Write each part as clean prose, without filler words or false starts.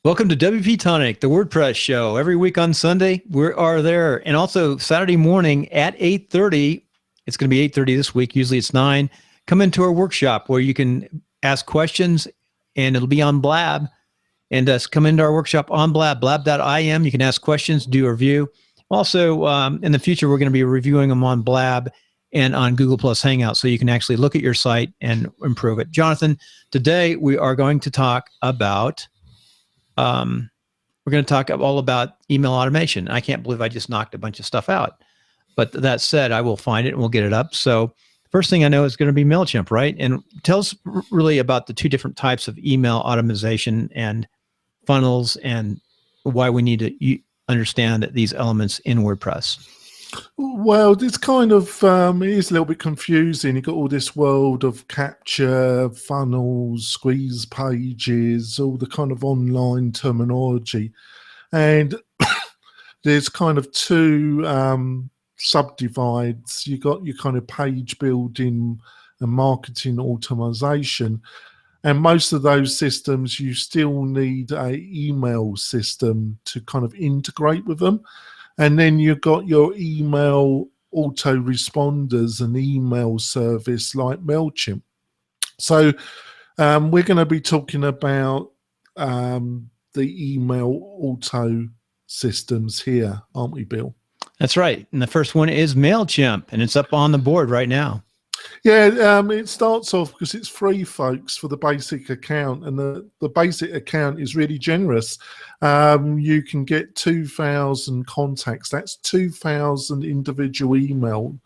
Welcome to WP-Tonic, the WordPress show. Every week on Sunday, we are there. And also Saturday morning at 8:30. It's going to be 8:30 this week. Usually it's 9. Come into our workshop where you can ask questions, and it'll be on Blab. And come into our workshop on Blab, blab.im. You can ask questions, do a review. Also, in the future, we're going to be reviewing them on Blab and on Google Plus Hangout, so you can actually look at your site and improve it. Jonathan, today we are going to talk about we're going to talk all about email automation. I can't believe I just knocked a bunch of stuff out. But that said, I will find it and we'll get it up. So first thing I know is going to be MailChimp, right? And tell us really about the two different types of email automation and funnels and why we need to understand these elements in WordPress. Well, it's kind of, it is a little bit confusing. You've got all this world of capture, funnels, squeeze pages, all the kind of online terminology. And there's kind of two subdivides. You got your kind of page building and marketing automation. And most of those systems, you still need a email system to kind of integrate with them. And then you've got your email autoresponders and email service like MailChimp. So we're going to be talking about the email auto systems here, aren't we, Bill? That's right. And the first one is MailChimp, and it's up on the board right now. Yeah, it starts off because it's free, folks, for the basic account, and the basic account is really generous. You can get 2,000 contacts. That's 2,000 individual email,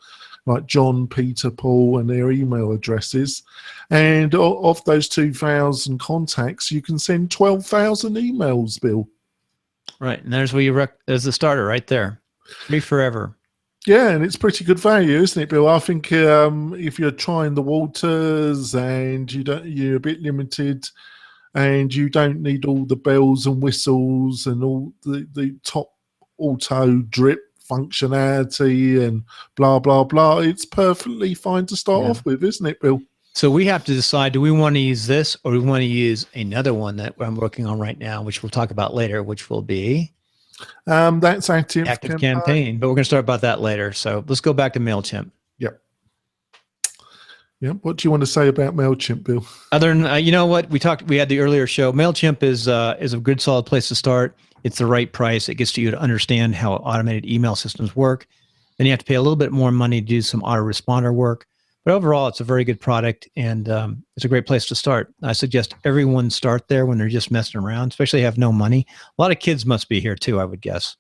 like John, Peter, Paul, and their email addresses. And of those 2,000 contacts, you can send 12,000 emails, Bill. Right, and there's where there's the starter right there. Free forever. Yeah, and it's pretty good value, isn't it, Bill? I think if you're trying the waters and you're a bit limited, and you don't need all the bells and whistles and all the top auto drip functionality and blah blah blah, it's perfectly fine to start off with, isn't it, Bill? So we have to decide: do we want to use this, or do we want to use another one that I'm working on right now, which we'll talk about later, which will be. That's active campaign, but we're going to start about that later. So let's go back to MailChimp. Yep. What do you want to say about MailChimp, Bill? Other than, you know what, we had the earlier show. MailChimp is a good, solid place to start. It's the right price. It gets you to understand how automated email systems work. Then you have to pay a little bit more money to do some autoresponder work. But overall, it's a very good product, and it's a great place to start. I suggest everyone start there when they're just messing around, especially have no money. A lot of kids must be here too, I would guess.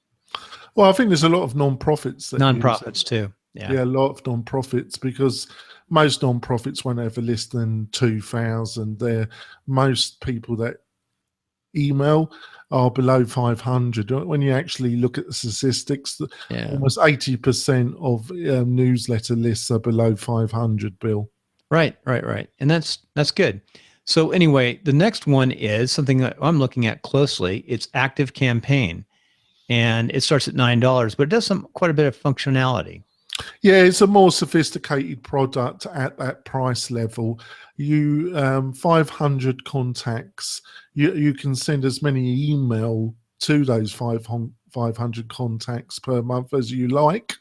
Well, I think there's a lot of non-profits. Non-profits too. Yeah, a lot of non-profits, because most non-profits won't have less than 2,000. Most people that email are below 500. When you actually look at the statistics, almost 80% of newsletter lists are below 500, Bill. Right. And that's good. So anyway, the next one is something that I'm looking at closely. It's Active Campaign, and it starts at $9, but it does quite a bit of functionality. Yeah, it's a more sophisticated product at that price level. 500 contacts. You can send as many email to those 500 contacts per month as you like,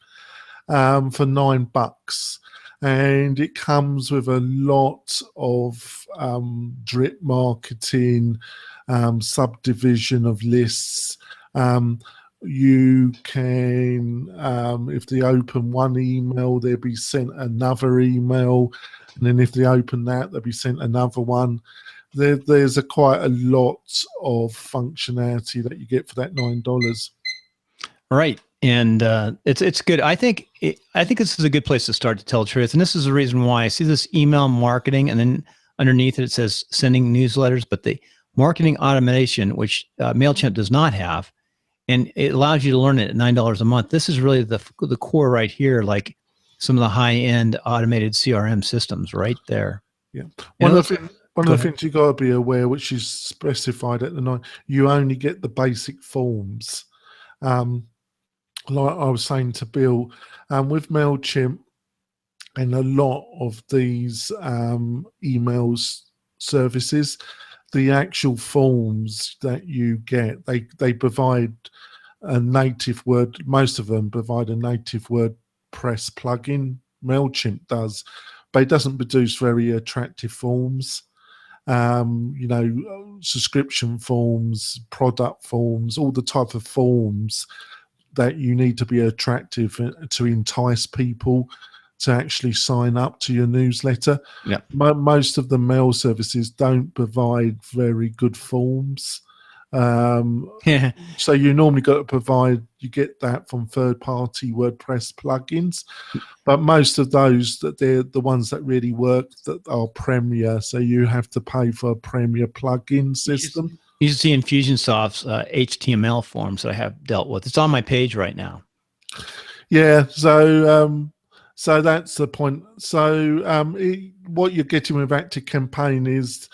for $9. And it comes with a lot of drip marketing, subdivision of lists. You can, if they open one email, they'll be sent another email, and then if they open that, they'll be sent another one. There's quite a lot of functionality that you get for that $9. Right, and it's good. I think this is a good place to start, to tell the truth, and this is the reason why I see this email marketing, and then underneath it says sending newsletters, but the marketing automation, which MailChimp does not have. And it allows you to learn it at $9 a month. This is really the core right here, like some of the high-end automated CRM systems right there. Yeah. One of the things you got to be aware, which is specified at the 9, you only get the basic forms. Like I was saying to Bill, with MailChimp and a lot of these emails services, the actual forms that you get, they provide a native word. Most of them provide a native WordPress plugin. MailChimp does, but it doesn't produce very attractive forms. Subscription forms, product forms, all the type of forms that you need to be attractive to entice people to actually sign up to your newsletter. Yeah. Most of the mail services don't provide very good forms. So you normally got to you get that from third-party WordPress plugins, but most of those, that they're the ones that really work, that are Premier. So you have to pay for a Premier plugin system. You should see Infusionsoft's HTML forms that I have dealt with. It's on my page right now. Yeah, so that's the point. So what you're getting with ActiveCampaign is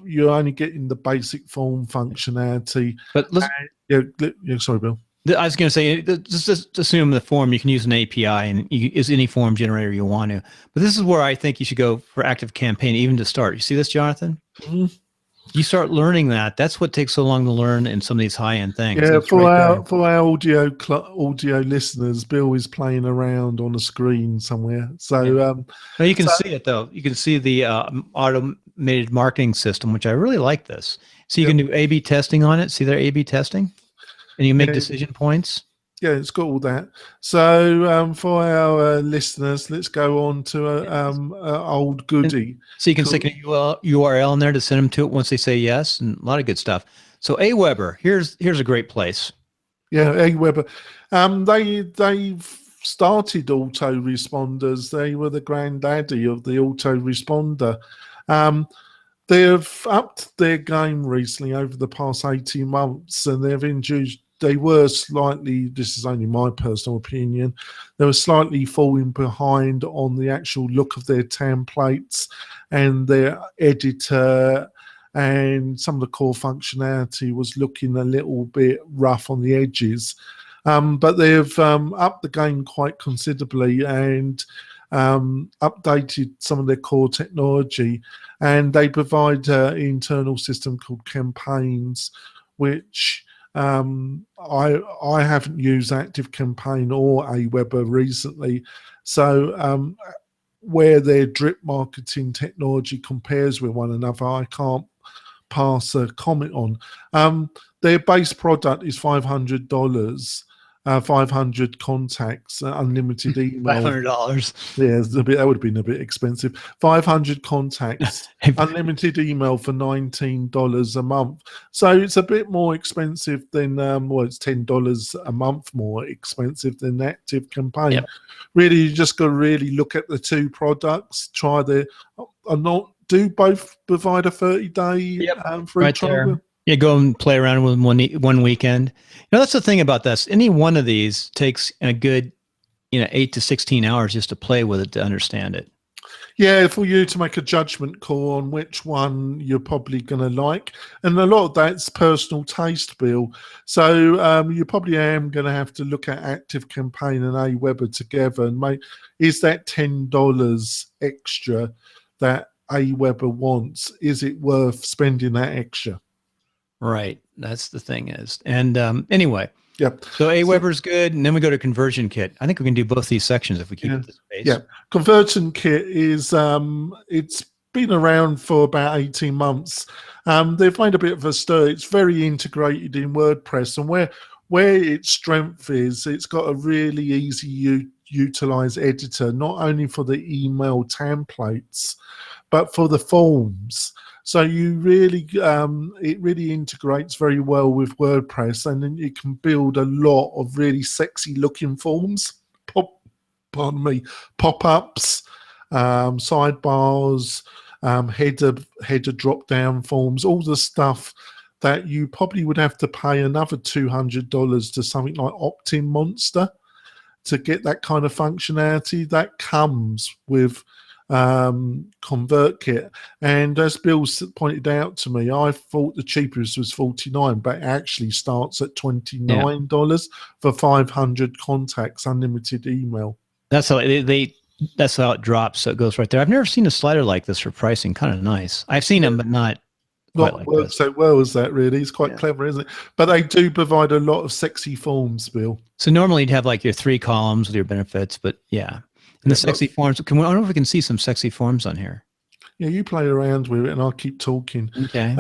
you're only getting the basic form functionality. But sorry, Bill. I was going to say, just assume the form, you can use an API and use any form generator you want to. But this is where I think you should go for ActiveCampaign, even to start. You see this, Jonathan? Mm-hmm. You start learning that. That's what takes so long to learn in some of these high-end things. Yeah, for our audio listeners, Bill is playing around on a screen somewhere. So no, you can see it though. You can see the automated marketing system, which I really like this. So you can do A/B testing on it. See their A/B testing, and you make decision points. Yeah, it's got all that. So for our listeners, let's go on to old goodie. So you can stick a URL in there to send them to it once they say yes, and a lot of good stuff. So Aweber, here's a great place. Yeah, Aweber. They've started autoresponders. They were the granddaddy of the autoresponder. They've upped their game recently over the past 18 months, and they've introduced. They were slightly, this is only my personal opinion, they were slightly falling behind on the actual look of their templates and their editor, and some of the core functionality was looking a little bit rough on the edges. But they've upped the game quite considerably and updated some of their core technology, and they provide an internal system called Campaigns, which I haven't used ActiveCampaign or Aweber recently. So where their drip marketing technology compares with one another, I can't pass a comment on. Their base product is $500. 500 contacts, unlimited email. $500. Yeah, that would have been a bit expensive. 500 contacts, unlimited email for $19 a month. So it's a bit more expensive than, it's $10 a month more expensive than ActiveCampaign. Yep. Really, you just got to really look at the two products, do both provide a 30-day free trial? Yeah, go and play around with one weekend. That's the thing about this. Any one of these takes a good, 8 to 16 hours just to play with it, to understand it. Yeah, for you to make a judgment call on which one you're probably going to like. And a lot of that's personal taste, Bill. So you probably am going to have to look at ActiveCampaign and Aweber together and is that $10 extra that Aweber wants? Is it worth spending that extra? Right. That's the thing is. And anyway. Yep. So Aweber's good. And then we go to Conversion Kit. I think we can do both these sections if we keep the space. Yeah. Conversion Kit is, it's been around for about 18 months. They've made a bit of a stir. It's very integrated in WordPress. And where its strength is, it's got a really easy utilize editor, not only for the email templates, but for the forms. So you really, it really integrates very well with WordPress, and then you can build a lot of really sexy looking forms, pop-ups, sidebars, header drop-down forms, all the stuff that you probably would have to pay another $200 to something like Opt-in Monster to get that kind of functionality. That comes with ConvertKit, and as Bill pointed out to me, I thought the cheapest was $49, but it actually starts at $29 for 500 contacts, unlimited email. That's how that's how it drops. So it goes right there. I've never seen a slider like this for pricing. Kind of nice. I've seen them, but not quite not like worked this. so well as that, really. It's quite clever, isn't it? But they do provide a lot of sexy forms, Bill. So normally you'd have like your 3 columns with your benefits, but yeah. And the sexy forms, I don't know if we can see some sexy forms on here. Yeah, you play around with it and I'll keep talking. Okay.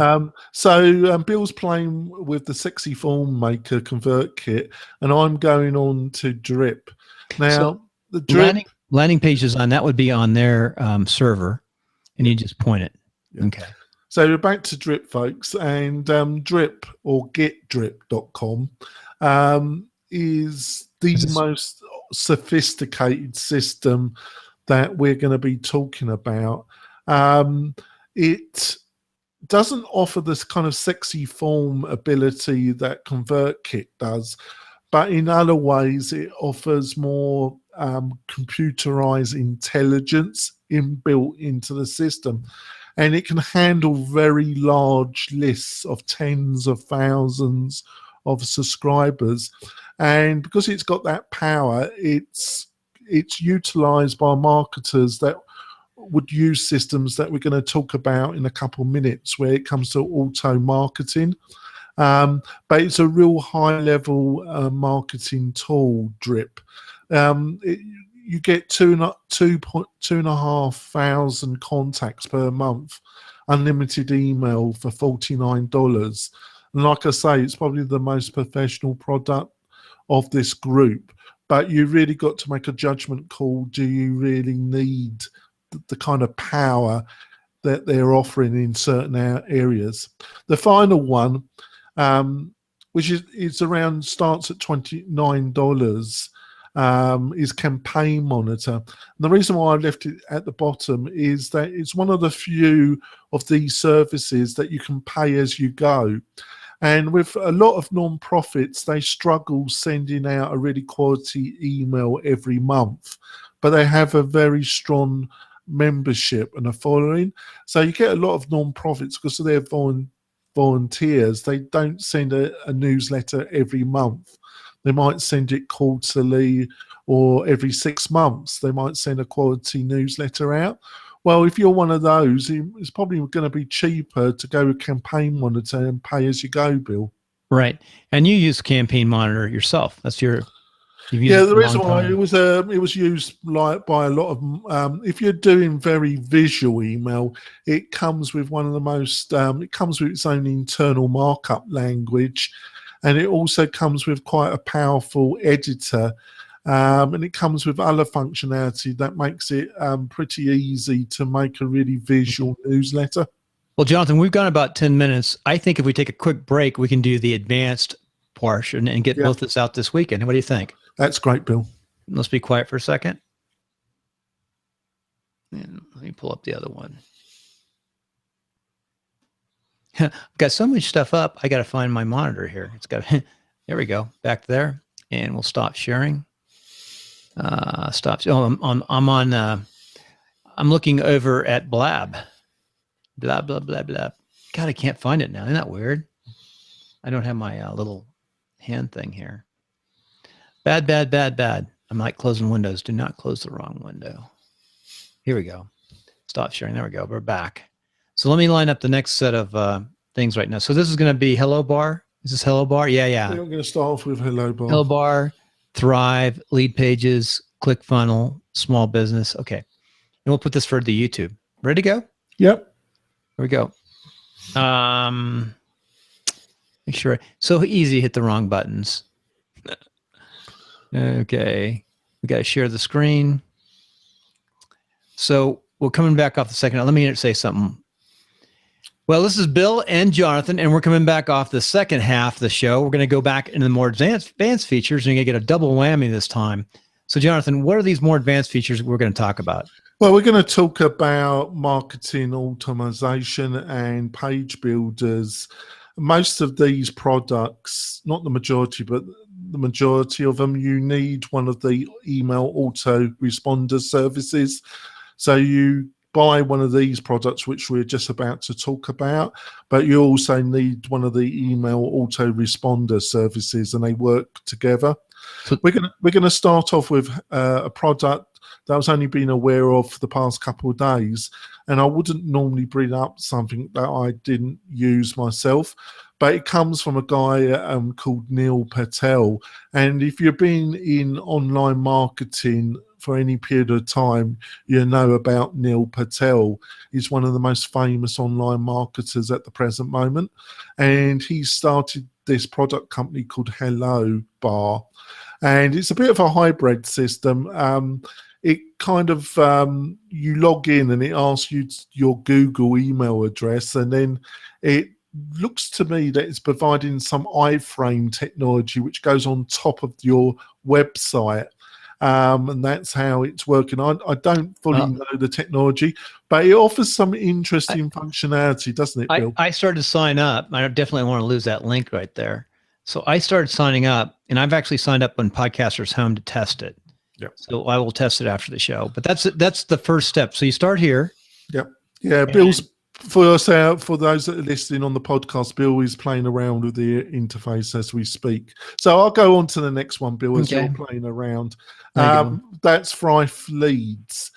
So Bill's playing with the Sexy Form Maker Convert Kit, and I'm going on to Drip. Now, So the Drip... landing pages on that would be on their server, and you just point it. Yeah. Okay. So we're back to Drip, folks, and Drip, or getdrip.com, is the most sophisticated system that we're going to be talking about. It doesn't offer this kind of sexy form ability that ConvertKit does, but in other ways it offers more computerized intelligence inbuilt into the system, and it can handle very large lists of tens of thousands of subscribers. And because it's got that power, it's utilized by marketers that would use systems that we're going to talk about in a couple of minutes where it comes to auto marketing. But it's a real high level marketing tool, Drip. You get 2,500 contacts per month, unlimited email for $49. And like I say, it's probably the most professional product of this group. But you really got to make a judgment call. Do you really need the kind of power that they're offering in certain areas? The final one, which is around, starts at $29, is Campaign Monitor. And the reason why I left it at the bottom is that it's one of the few of these services that you can pay as you go. And with a lot of non-profits, they struggle sending out a really quality email every month, but they have a very strong membership and a following. So you get a lot of non-profits, because they're volunteers. They don't send a newsletter every month. They might send it quarterly, or every 6 months they might send a quality newsletter out. Well, if you're one of those, it's probably going to be cheaper to go with Campaign Monitor and pay as you go, Bill. Right. And you use Campaign Monitor yourself. That's your... Yeah, the reason why it was used like by a lot of if you're doing very visual email, it comes with one of the most it comes with its own internal markup language, and it also comes with quite a powerful editor, and it comes with other functionality that makes it pretty easy to make a really visual newsletter. Well, Jonathan, we've got about 10 minutes. I think if we take a quick break, we can do the advanced portion and get both this out this weekend. What do you think? That's great, Bill. Let's be quiet for a second. And let me pull up the other one. I've got so much stuff up. I got to find my monitor here. It's got, there we go, back there. And we'll stop sharing. Stop. Oh, I'm looking over at Blab. Blah, blah, blah, blah. God, I can't find it now. Isn't that weird? I don't have my little hand thing here. Bad, bad, bad, bad. I'm like closing windows. Do not close the wrong window. Here we go. Stop sharing. There we go. We're back. So let me line up the next set of things right now. So this is going to be Hello Bar. Is this Hello Bar? Yeah, yeah. I'm going to start off with Hello Bar. Hello Bar, Thrive, Lead Pages, ClickFunnels, Small Business. Okay. And we'll put this for the YouTube. Ready to go? Yep. Here we go. Make sure. So easy, hit the wrong buttons. Okay. We got to share the screen. So we're coming back off the second. Let me say something. Well, this is Bill and Jonathan, and we're coming back off the second half of the show. We're going to go back into the more advanced features, and you're going to get a double whammy this time. So, Jonathan, what are these more advanced features we're going to talk about? Well, we're going to talk about marketing automation and page builders. Most of these products, not the majority, but the majority of them, you need one of the email autoresponder services. So you buy one of these products, which we're just about to talk about, but you also need one of the email autoresponder services, and they work together. So we're going to start off with a product that I was only being aware of for the past couple of days. And I wouldn't normally bring up something that I didn't use myself, but it comes from a guy called Neil Patel. And if you've been in online marketing for any period of time, you know about Neil Patel. He's one of the most famous online marketers at the present moment. And he started this product company called Hello Bar. And it's a bit of a hybrid system. It kind of, you log in and it asks you your Google email address, and then it looks to me that it's providing some iframe technology which goes on top of your website. And that's how it's working. I don't fully know the technology, but it offers some interesting functionality, doesn't it, Bill? I started to sign up. I definitely want to lose that link right there. So I started signing up, and I've actually signed up on Podcaster's Home to test it. Yep. So I will test it after the show. But that's the first step. So you start here. Yep. Yeah, Bill's for those that are listening on the podcast, Bill is playing around with the interface as we speak. So I'll go on to the next one, Bill, as you're playing around. That's Thrive Leads.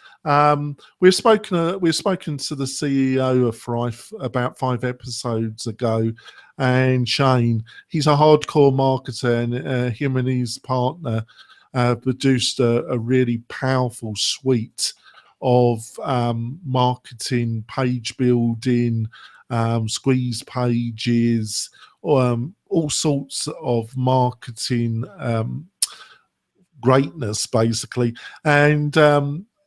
We've spoken to the CEO of Thrive about 5 episodes ago, and Shane, he's a hardcore marketer, and him and his partner produced a really powerful suite of marketing, page building, squeeze pages, all sorts of marketing greatness, basically. And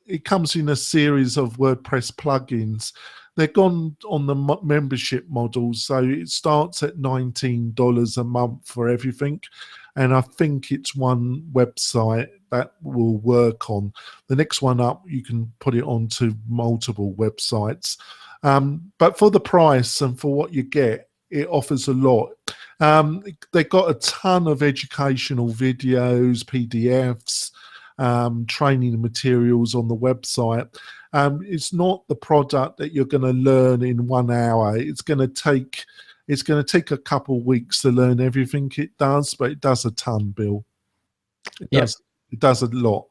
it comes in a series of WordPress plugins. They've gone on the membership model, so it starts at $19 a month for everything. And I think it's one website that will work on. The next one up, you can put it onto multiple websites. But for the price and for what you get, it offers a lot. They've got a ton of educational videos, PDFs, training materials on the website. It's not the product that you're going to learn in 1 hour. It's going to take a couple of weeks to learn everything it does, but it does a ton, Bill. It does a lot.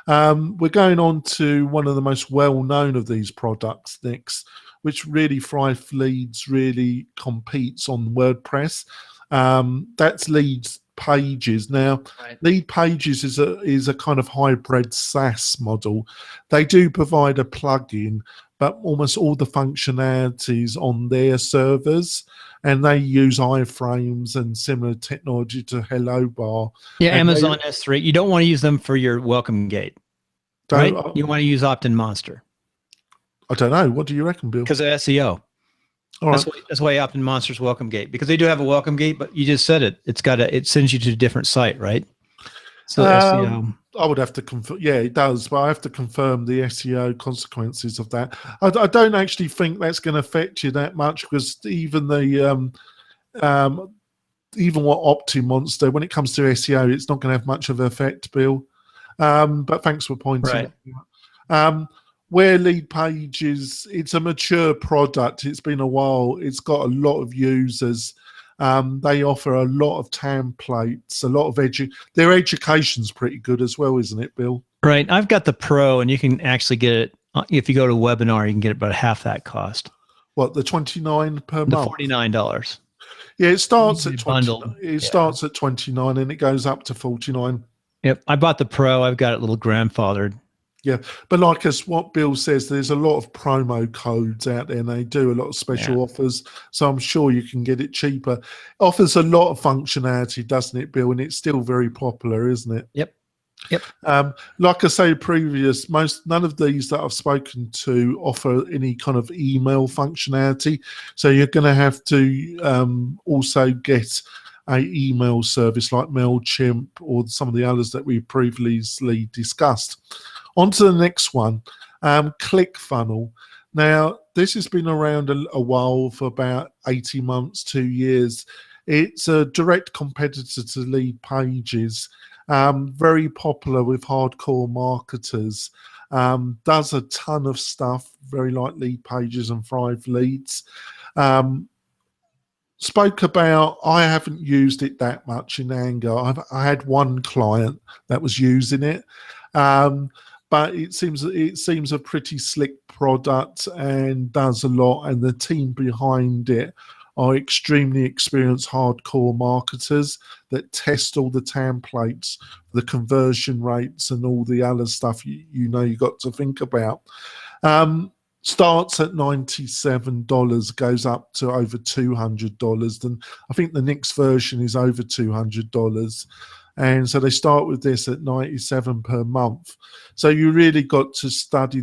We're going on to one of the most well-known of these products next, which really Thrive Leads really competes on WordPress. That's Leads Pages. Now, Lead Pages is a kind of hybrid SaaS model. They do provide a plugin, but almost all the functionalities on their servers, and they use iframes and similar technology to Hello Bar. Yeah, and Amazon S3. You don't want to use them for your welcome gate, right? You want to use Opt-in Monster. I don't know. What do you reckon, Bill? Because of SEO. All right. That's why Opt-in Monster's welcome gate, because they do have a welcome gate, but you just said it. It sends you to a different site, right? So SEO. I would have to confirm. Yeah, it does, but I have to confirm the SEO consequences of that. I don't actually think that's going to affect you that much, because even what Opt-in Monster, when it comes to SEO, it's not going to have much of an effect, Bill. But thanks for pointing it out. Where Lead Pages, it's a mature product. It's been a while. It's got a lot of users. They offer a lot of templates, a lot of their education's pretty good as well, isn't it, Bill? Right. I've got the Pro, and you can actually get it if you go to a webinar. You can get it about half that cost. What, the $29 per month? The $49. Yeah, it starts at $29. It starts at $29 and it goes up to $49. Yep, I bought the Pro. I've got it little grandfathered. Yeah, but like what Bill says, there's a lot of promo codes out there, and they do a lot of special offers. So I'm sure you can get it cheaper. It offers a lot of functionality, doesn't it, Bill? And it's still very popular, isn't it? Yep. Like I say, none of these that I've spoken to offer any kind of email functionality. So you're going to have to also get a email service like MailChimp or some of the others that we previously discussed. On to the next one, ClickFunnels. Now, this has been around a while, for about 18 months, 2 years. It's a direct competitor to Lead Pages, very popular with hardcore marketers, does a ton of stuff, very like Lead Pages and Thrive Leads. Spoke about, I haven't used it that much in anger. I had one client that was using it. but it seems a pretty slick product and does a lot, and the team behind it are extremely experienced hardcore marketers that test all the templates, the conversion rates, and all the other stuff you got to think about. Starts at $97, goes up to over $200, and I think the next version is over $200. And so they start with this at $97 per month. So you really got to study.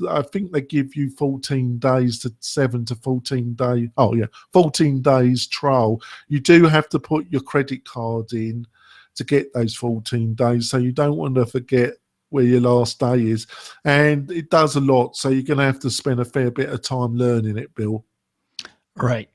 I think they give you 14 days to 7 to 14 days. 14 days trial. You do have to put your credit card in to get those 14 days. So you don't want to forget where your last day is. And it does a lot. So you're going to have to spend a fair bit of time learning it, Bill. Right.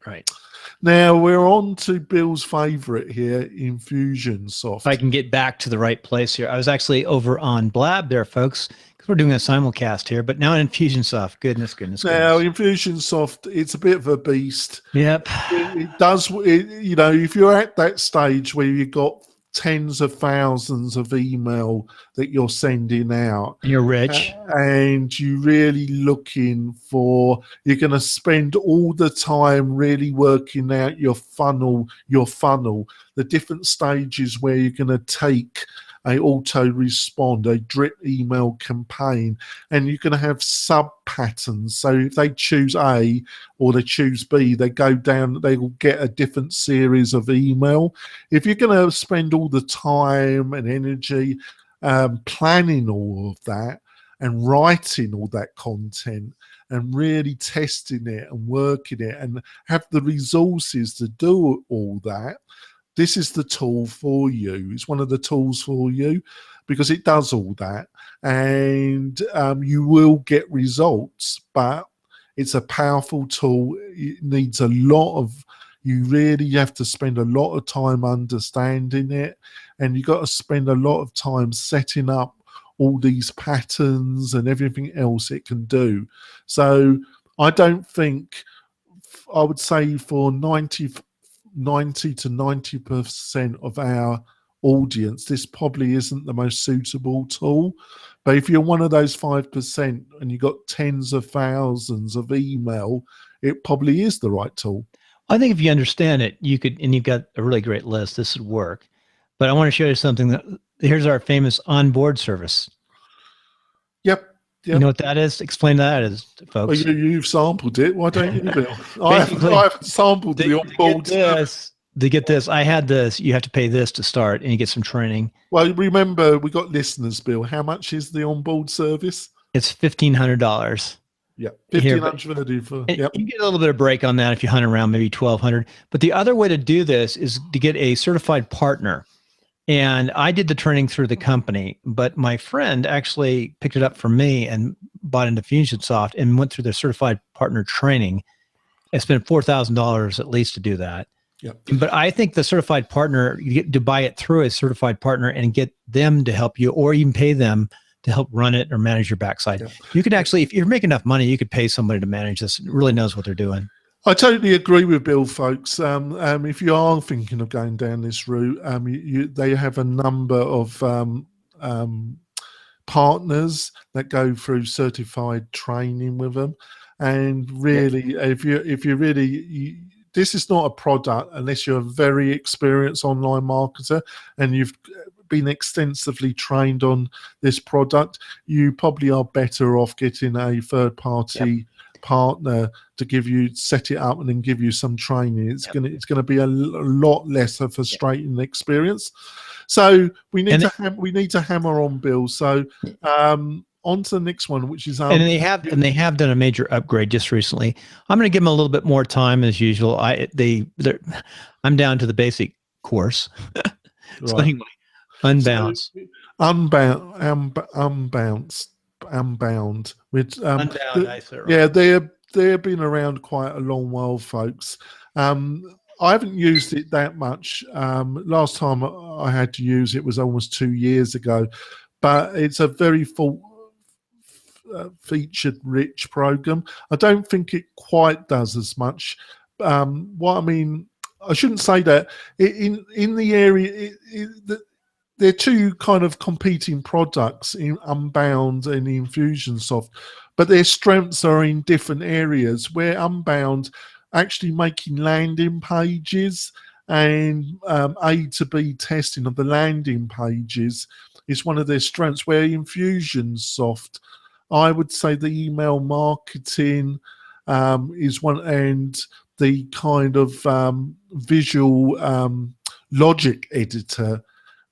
Now we're on to Bill's favorite here, Infusionsoft. If I can get back to the right place here. I was actually over on Blab there, folks, because we're doing a simulcast here, but now in Infusionsoft. Goodness. Now, Infusionsoft, it's a bit of a beast. Yep. It does, if you're at that stage where you've got tens of thousands of email that you're sending out, you're rich, and you're really looking you're going to spend all the time really working out your funnel, the different stages where you're going to take a auto-respond, a drip email campaign, and you're going to have sub-patterns. So if they choose A or they choose B, they go down, they will get a different series of email. If you're going to spend all the time and energy planning all of that and writing all that content and really testing it and working it and have the resources to do all that, this is the tool for you. It's one of the tools for you because it does all that, and you will get results, but it's a powerful tool. It needs you really have to spend a lot of time understanding it, and you got to spend a lot of time setting up all these patterns and everything else it can do. So I would say for 90 to 90% of our audience, this probably isn't the most suitable tool. But if you're one of those 5% and you've got tens of thousands of email, it probably is the right tool. I think if you understand it, you could, and you've got a really great list, this would work. But I want to show you something. Here's our famous onboard service. Yep. You know what that is? Explain that as folks. Well, you've sampled it. Why don't you, Bill? I haven't sampled the onboard. To get this, I had this. You have to pay this to start, and you get some training. Well, remember, we got listeners, Bill. How much is the onboard service? It's $1,500. Yeah, $1,500 yep. You get a little bit of break on that if you hunt around, maybe $1,200. But the other way to do this is to get a certified partner. And I did the training through the company, but my friend actually picked it up from me and bought into Infusionsoft and went through the certified partner training. I spent $4,000 at least to do that. Yep. But I think the certified partner, you get to buy it through a certified partner and get them to help you, or even pay them to help run it or manage your backside. Yep. You could actually, if you're making enough money, you could pay somebody to manage this. It really knows what they're doing. I totally agree with Bill, folks. If you are thinking of going down this route, they have a number of partners that go through certified training with them. And really, if you really, this is not a product unless you're a very experienced online marketer and you've been extensively trained on this product. You probably are better off getting a third-party partner to set it up and then give you some training. It's gonna be a lot less a frustrating experience. So we need to hammer on Bill. So on to the next one, which is and they have done a major upgrade just recently. I'm going to give them a little bit more time as usual. I'm down to the basic course. So anyway, Unbound. So, Unbound. With they've been around quite a long while, folks. I haven't used it that much. Last time I had to use it was almost 2 years ago, but it's a very full featured rich program. I don't think it quite does as much. I shouldn't say that in the area they're two kind of competing products in Unbound and Infusionsoft, but their strengths are in different areas. Where Unbound actually making landing pages and A to B testing of the landing pages is one of their strengths. Where Infusionsoft, I would say the email marketing is one, and the kind of visual logic editor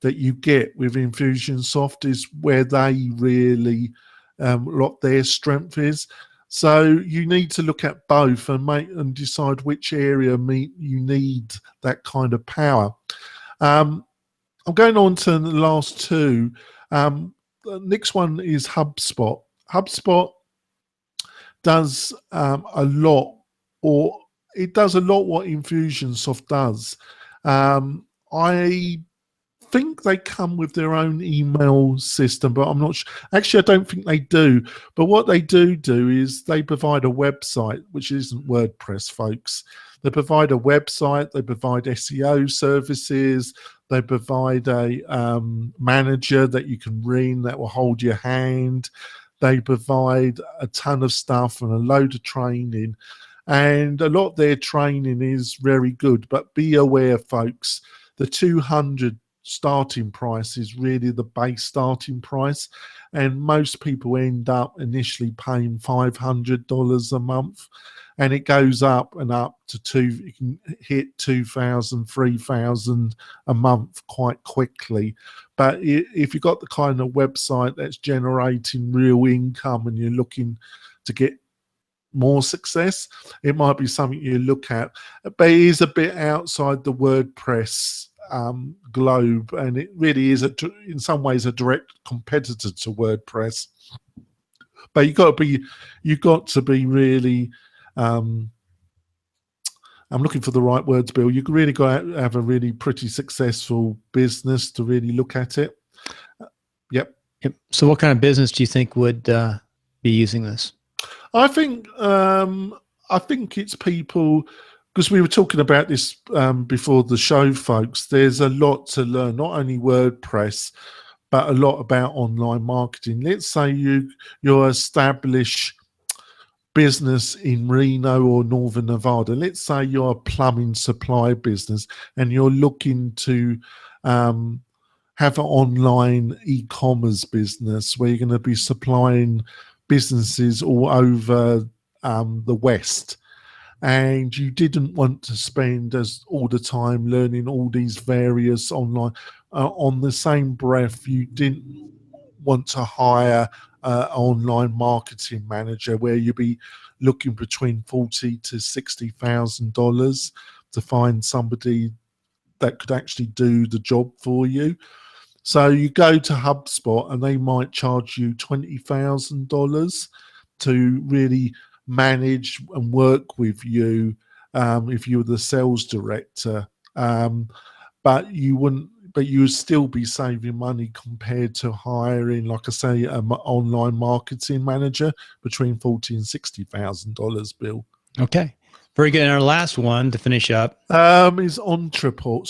that you get with Infusionsoft is where they really what their strength is. So you need to look at both and make and decide which area you need that kind of power. I'm going on to the last two. The next one is HubSpot. HubSpot does a lot, or it does a lot what Infusionsoft does. I think they come with their own email system, but I'm not sure. Actually, I don't think they do. But what they do is they provide a website, which isn't WordPress, folks. They provide a website. They provide SEO services. They provide a manager that you can ring that will hold your hand. They provide a ton of stuff and a load of training. And a lot of their training is very good. But be aware, folks, the 200 starting price is really the base starting price, and most people end up initially paying $500 a month, and it goes up and up to you can hit 2,000, 3,000 a month quite quickly. But if you've got the kind of website that's generating real income and you're looking to get more success, it might be something you look at. But it is a bit outside the WordPress globe, and it really is in some ways a direct competitor to WordPress. But you've got to be really I'm looking for the right words, Bill. You really got to have a really pretty successful business to really look at it. Yep. So what kind of business do you think would be using this? I think it's people, because we were talking about this before the show, folks. There's a lot to learn, not only WordPress, but a lot about online marketing. Let's say you're established business in Reno or Northern Nevada. Let's say you're a plumbing supply business and you're looking to have an online e-commerce business where you're going to be supplying businesses all over the West. And you didn't want to spend all the time learning all these various online. On the same breath, you didn't want to hire an online marketing manager where you'd be looking between $40,000 to $60,000 to find somebody that could actually do the job for you. So you go to HubSpot and they might charge you $20,000 to really manage and work with you if you were the sales director. But you would still be saving money compared to hiring, like I say, an online marketing manager between $40,000 and $60,000, Bill. Okay. Very good. And our last one to finish up is Entreport,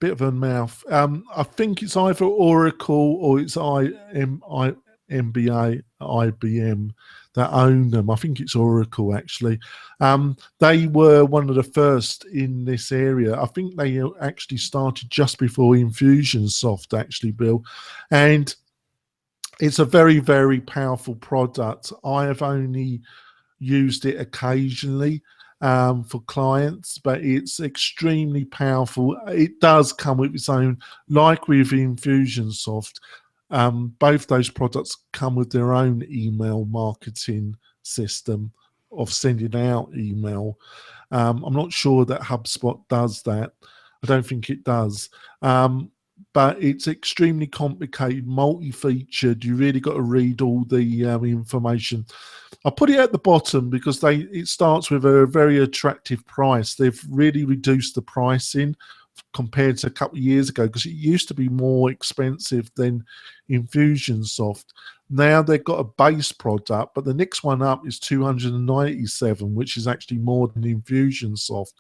bit of a mouth. I think it's either Oracle or it's IBM that own them. I think it's Oracle, actually. They were one of the first in this area. I think they actually started just before Infusionsoft, actually, Bill. And it's a very, very powerful product. I have only used it occasionally for clients, but it's extremely powerful. It does come with its own, like with Infusionsoft. Both those products come with their own email marketing system of sending out email. I'm not sure that HubSpot does that. I don't think it does. But it's extremely complicated, multi-featured. You really got to read all the information. I put it at the bottom because it starts with a very attractive price. They've really reduced the pricing compared to a couple of years ago, because it used to be more expensive than Infusionsoft. Now they've got a base product, but the next one up is $297, which is actually more than Infusionsoft.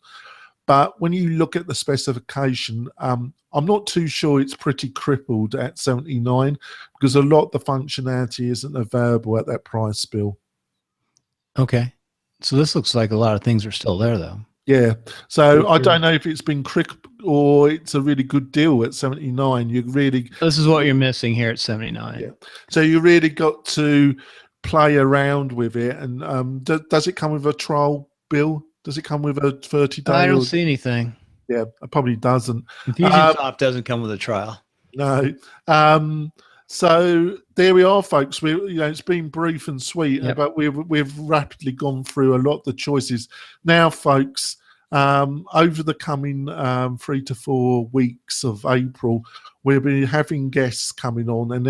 But when you look at the specification, I'm not too sure it's pretty crippled at 79 because a lot of the functionality isn't available at that price, Bill. Okay. So this looks like a lot of things are still there, though. Yeah. So I don't know if it's been crippled or it's a really good deal at 79. You really. This is what you're missing here at 79. Yeah. So you really got to play around with it. And does it come with a trial, Bill? Does it come with a 30-day? I don't see anything. Yeah, it probably doesn't. Infusionsoft doesn't come with a trial. No. So there we are, folks. It's been brief and sweet, but we've rapidly gone through a lot of the choices. Now, folks, over the coming 3 to 4 weeks of April, we'll be having guests coming on, and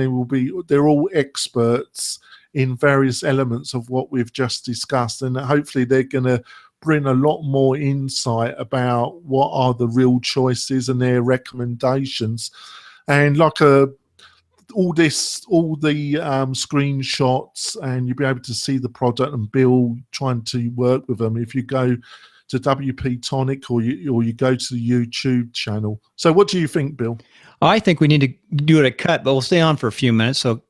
they're all experts in various elements of what we've just discussed, and hopefully they're going to bring a lot more insight about what are the real choices and their recommendations. And like all the screenshots, and you'll be able to see the product and Bill trying to work with them if you go to WP-Tonic or you go to the YouTube channel. So what do you think, Bill? I think we need to do it a cut, but we'll stay on for a few minutes. So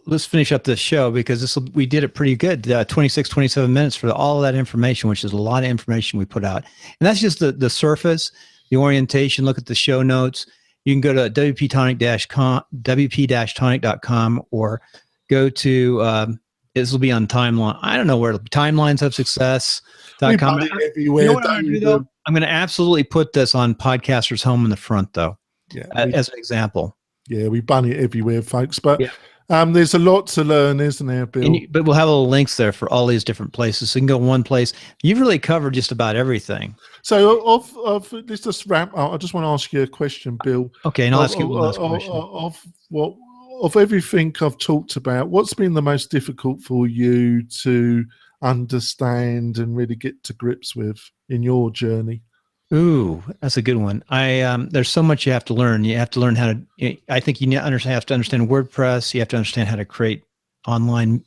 let's finish up this show because we did it pretty good. 26, 27 minutes for all of that information, which is a lot of information we put out. And that's just the surface, the orientation. Look at the show notes. You can go to WP-Tonic.com or go to, this will be on Timeline. I don't know where Timelines of Success.com. You know what I'm going to do, though? I'm going to absolutely put this on Podcaster's Home in the front, though. Yeah, as an example. Yeah, we bun it everywhere, folks. But there's a lot to learn, isn't there, Bill? But we'll have little links there for all these different places. So you can go one place. You've really covered just about everything. So let's just wrap up. I just want to ask you a question, Bill. Okay, and I'll ask you one last question. Of everything I've talked about, what's been the most difficult for you to understand and really get to grips with in your journey? Ooh, that's a good one. There's so much you have to learn. You have to learn how to. I think you have to understand WordPress. You have to understand how to create online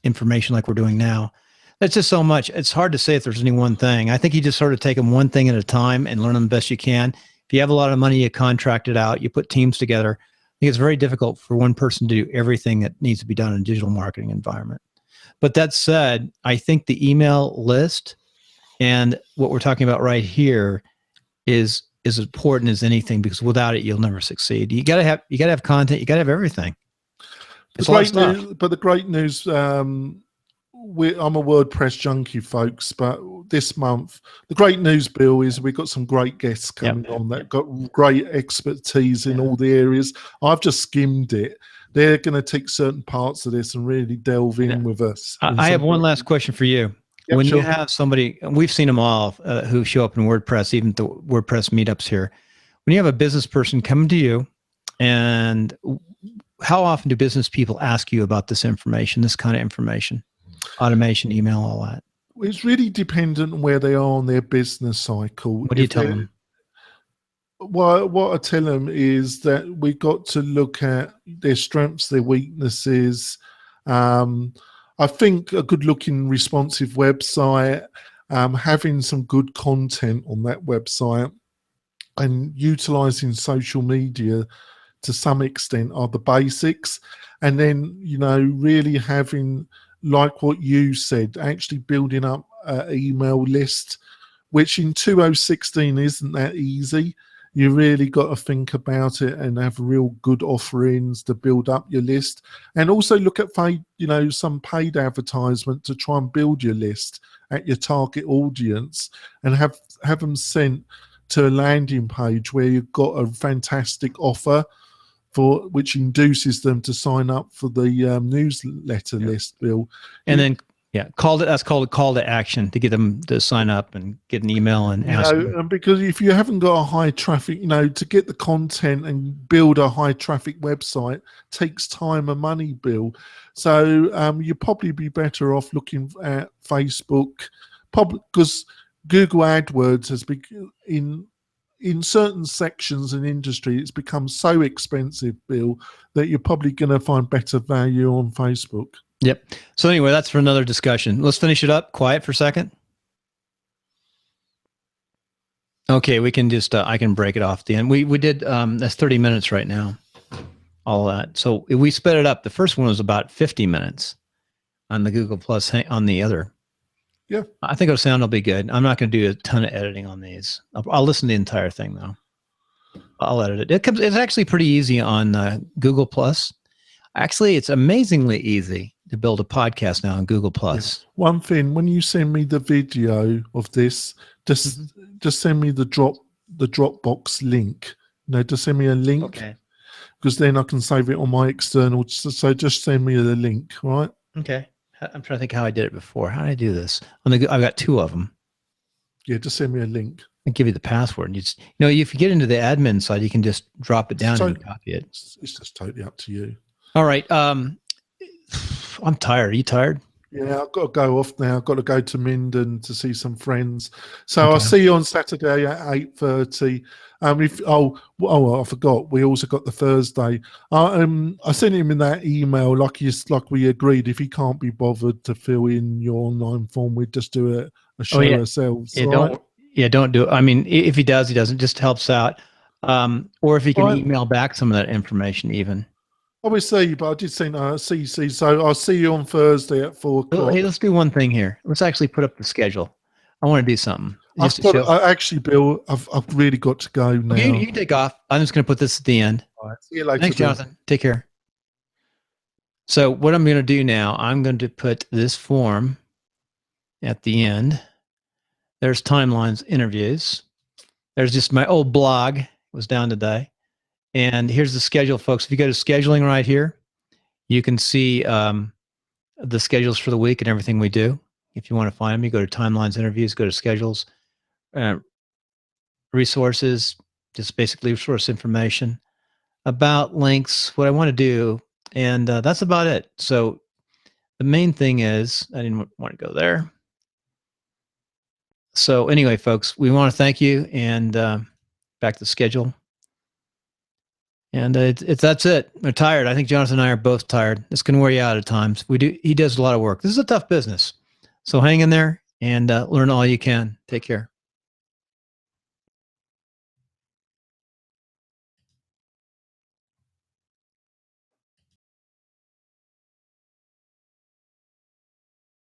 information like we're doing now. That's just so much. It's hard to say if there's any one thing. I think you just sort of take them one thing at a time and learn them the best you can. If you have a lot of money, you contract it out. You put teams together. I think it's very difficult for one person to do everything that needs to be done in a digital marketing environment. But that said, I think the email list and what we're talking about right here is as important as anything, because without it, you'll never succeed. You gotta have content. You gotta have everything. But the great news, I'm a WordPress junkie, folks. But this month, the great news, Bill, is we've got some great guests coming on that got great expertise in all the areas. I've just skimmed it. They're going to take certain parts of this and really delve in with us. I have one last question for you. Yep, when you have somebody, we've seen them all who show up in WordPress, even the WordPress meetups here. When you have a business person coming to you, and how often do business people ask you about this information, this kind of information, automation, email, all that? It's really dependent on where they are on their business cycle. What do you tell them? Well, what I tell them is that we've got to look at their strengths, their weaknesses. I think a good-looking, responsive website, having some good content on that website, and utilizing social media to some extent are the basics. And then, really having, like what you said, actually building up an email list, which in 2016 isn't that easy. You really got to think about it and have real good offerings to build up your list, and also look at some paid advertisement to try and build your list at your target audience, and have them sent to a landing page where you've got a fantastic offer for which induces them to sign up for the newsletter list, Bill. And then that's called a call to action to get them to sign up and get an email and ask them. And because if you haven't got a high traffic, to get the content and build a high traffic website takes time and money, Bill. So you'd probably be better off looking at Facebook, because Google AdWords has been in certain sections and industry, it's become so expensive, Bill, that you're probably going to find better value on Facebook. Yep. So anyway, that's for another discussion. Let's finish it up. Quiet for a second. Okay, we can just I can break it off at the end. We did that's 30 minutes right now. All that. So if we sped it up, the first one was about 50 minutes on the Google Plus on the other. Yeah. I think our sound will be good. I'm not going to do a ton of editing on these. I'll listen to the entire thing though. I'll edit it. It's actually pretty easy on Google Plus. Actually, it's amazingly easy to build a podcast now on Google Plus. Yeah. One thing, when you send me the video of this, just send me the Dropbox link. Just send me a link. Okay. Because then I can save it on my external. So just send me the link, right? Okay. I'm trying to think how I did it before. How did I do this? I've got 2 of them. Yeah, just send me a link. I'll give you the password. And if you get into the admin side, you can just drop it down and copy it. It's just totally up to you. All right. I'm tired. Are you tired? Yeah, I've got to go off now. I've got to go to Minden to see some friends. So okay. I'll see you on Saturday at 8:30. I forgot. We also got the Thursday. I sent him in that email like we agreed. If he can't be bothered to fill in your online form, we'd just do a show ourselves. Yeah, don't do it. I mean, if he does, he doesn't. Just helps out. Or if he can email back some of that information, even. Obviously, but I did send CC, so I'll see you on Thursday at 4:00. Hey, let's do one thing here. Let's actually put up the schedule. I want to do something. Actually, Bill, I've really got to go now. Okay, you can take off. I'm just going to put this at the end. All right, see you later. Thanks, Jonathan. Take care. So what I'm going to do now, I'm going to put this form at the end. There's timelines, interviews. There's just my old blog. It was down today. And here's the schedule, folks. If you go to scheduling right here, you can see the schedules for the week and everything we do. If you want to find them, you go to timelines, interviews, go to schedules, resources, just basically resource information, about links, what I want to do. And that's about it. So the main thing is, I didn't want to go there. So anyway, folks, we want to thank you, and back to the schedule. And that's it. We're tired. I think Jonathan and I are both tired. This can wear you out at times. He does a lot of work. This is a tough business. So hang in there and learn all you can. Take care.